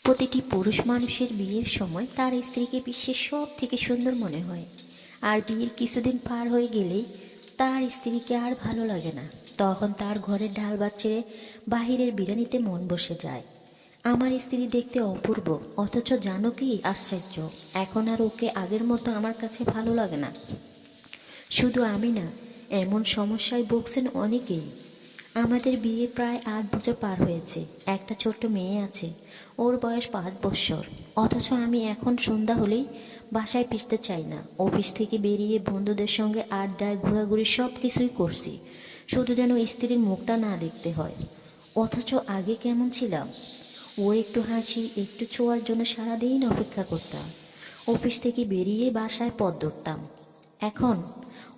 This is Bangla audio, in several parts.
প্রতিটি পুরুষ মানুষের বিয়ের সময় তার স্ত্রীকে বিশ্বের সব থেকে সুন্দর মনে হয়, আর বিয়ের কিছুদিন পার হয়ে গেলেই তার স্ত্রীকে আর ভালো লাগে না। তখন তার ঘরের ডাল ভাত ছেড়ে বাহিরের বিরিয়ানিতে মন বসে যায়। আমার স্ত্রী দেখতে অপূর্ব, অথচ জানো কি আশ্চর্য, এখন আর ওকে আগের মতো আমার কাছে ভালো লাগে না। শুধু আমি না, এমন সমস্যায় ভুগছেন অনেকেই। আমাদের বিয়ে প্রায় 8 বছর পার হয়েছে, একটা ছোট্ট মেয়ে আছে, ওর বয়স 5 বছর। অথচ আমি এখন সন্ধ্যা হলেই বাসায় ফিরতে চাই না। অফিস থেকে বেরিয়ে বন্ধুদের সঙ্গে আড্ডায় ঘোরাঘুরি সব কিছুই করছি, শুধু যেন স্ত্রীর মুখটা না দেখতে হয়। অথচ আগে কেমন ছিলাম, ওর একটু হাসি একটু ছোঁয়ার জন্য সারাদিন অপেক্ষা করতাম। অফিস থেকে বেরিয়ে বাসায় পথ ধরতাম। এখন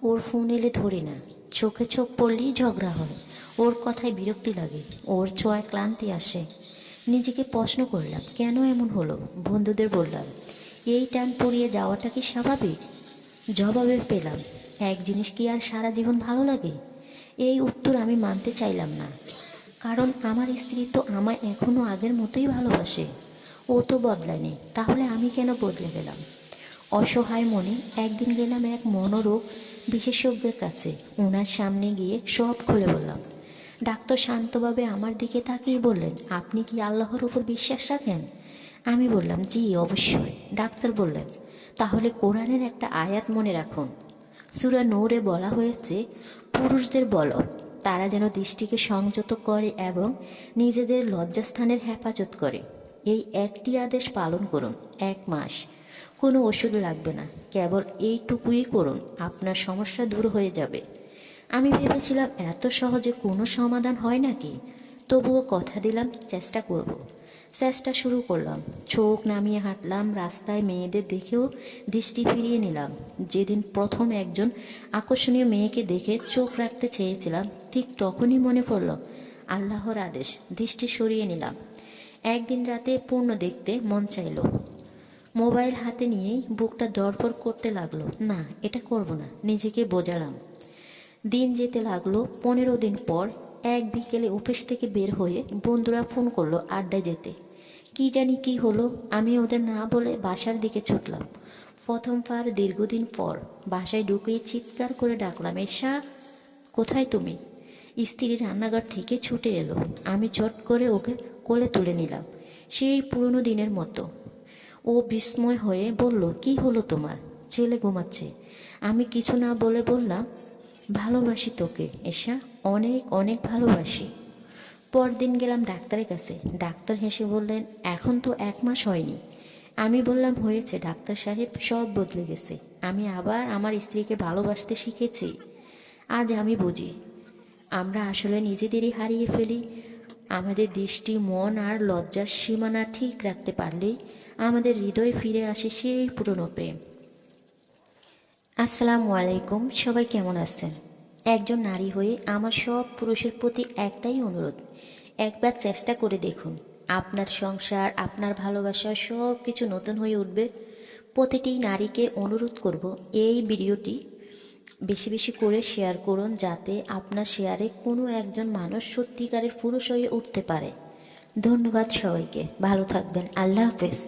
ওর ফোন এলে ধরি না, চোখে চোখ পড়লেই ঝগড়া হয়, ওর কথায় বিরক্তি লাগে, ওর ছোঁয়ায় ক্লান্তি আসে। নিজেকে প্রশ্ন করলাম কেন এমন হলো। বন্ধুদের বললাম এই টান পড়িয়ে যাওয়াটা কি স্বাভাবিক? জবাবে পেলাম এক জিনিস কি আর সারা জীবন ভালো লাগে? এই উত্তর আমি মানতে চাইলাম না, কারণ আমার স্ত্রী তো আমায় এখনও আগের মতোই ভালোবাসে। ও তো বদলায়নি, তাহলে আমি কেন বদলে গেলাম? অসহায় মনে একদিন গেলাম এক মনোরোগ বিশেষজ্ঞের কাছে। ওনার সামনে গিয়ে সব খুলে বললাম। ডাক্তার শান্তভাবে আমার দিকে তাকিয়ে বললেন, আপনি কি আল্লাহর উপর বিশ্বাস রাখেন? আমি বললাম জি অবশ্যই। ডাক্তার বললেন, তাহলে কোরআনের একটা আয়াত মনে রাখুন। সূরা নূরে বলা হয়েছে, পুরুষদের বলো তারা যেন দৃষ্টিকে সংযত করে এবং নিজেদের লজ্জাস্থানের হেফাজত করে। এই একটি আদেশ পালন করুন 1 মাস। কোনো ওষুধ লাগবে না, কেবল এইটুকুই করুন, আপনার সমস্যা দূর হয়ে যাবে। আমি ভেবেছিলাম এত সহজে কোনো সমাধান হয় নাকি, তবুও কথা দিলাম চেষ্টা করব। চেষ্টা শুরু করলাম, চোখ নামিয়ে হাঁটলাম, রাস্তায় মেয়েদের দেখেও দৃষ্টি ফিরিয়ে নিলাম। যেদিন প্রথম একজন আকর্ষণীয় মেয়েকে দেখে চোখ রাখতে চেয়েছিলাম, ঠিক তখনই মনে পড়ল আল্লাহর আদেশ, দৃষ্টি সরিয়ে নিলাম। একদিন রাতে পূর্ণ দেখতে মন চাইল, মোবাইল হাতে নিয়েই বুকটা দরপর করতে লাগলো। না, এটা করব না, নিজেকে বোঝালাম। দিন যেতে লাগলো। 15 দিন পর এক বিকেলে অফিস থেকে বের হয়ে বন্ধুরা ফোন করলো আড্ডায় যেতে। কি জানি কি হলো, আমি ওদের না বলে বাসার দিকে ছুটলাম। প্রথমবার দীর্ঘদিন পর বাসায় ঢুকেই চিৎকার করে ডাকলাম, এসা কোথায় তুমি? স্ত্রী রান্নাঘর থেকে ছুটে এলো। আমি চট করে ওকে কোলে তুলে নিলাম, সেই পুরনো দিনের মতো। ও বিস্ময় হয়ে বলল, কি হলো তোমার? ছেলে ঘুমাচ্ছে। আমি কিছু না বলে বললাম, ভালোবাসি তোকে এসা, অনেক অনেক ভালোবাসি। পরদিন গেলাম ডাক্তারের কাছে। ডাক্তার হেসে বললেন, এখন তো 1 মাস হয়নি। আমি বললাম, হয়েছে ডাক্তার সাহেব, সব বদলে গেছে। আমি আবার আমার স্ত্রীকে ভালোবাসতে শিখেছি। আজ আমি বুঝি আমরা আসলে নিজেদেরই হারিয়ে ফেলি। আমাদের দৃষ্টি, মন আর লজ্জার সীমানা ঠিক রাখতে পারলেই আমাদের হৃদয়ে ফিরে আসে সেই পুরনো প্রেম। আসসালামু আলাইকুম, সবাই কেমন আছেন? একজন নারী হয়ে আমার সব পুরুষের প্রতি একটাই অনুরোধ, একবার চেষ্টা করে দেখুন। আপনার সংসার, আপনার ভালোবাসা সব কিছু নতুন হয়ে উঠবে। প্রতিটি নারীকে অনুরোধ করব, এই ভিডিওটি বেশি বেশি করে শেয়ার করুন, যাতে আপনার শেয়ারে কোনো একজন মানুষ সত্যিকারের পুরুষ হয়ে উঠতে পারে। ধন্যবাদ সবাইকে, ভালো থাকবেন, আল্লাহ হাফেজ।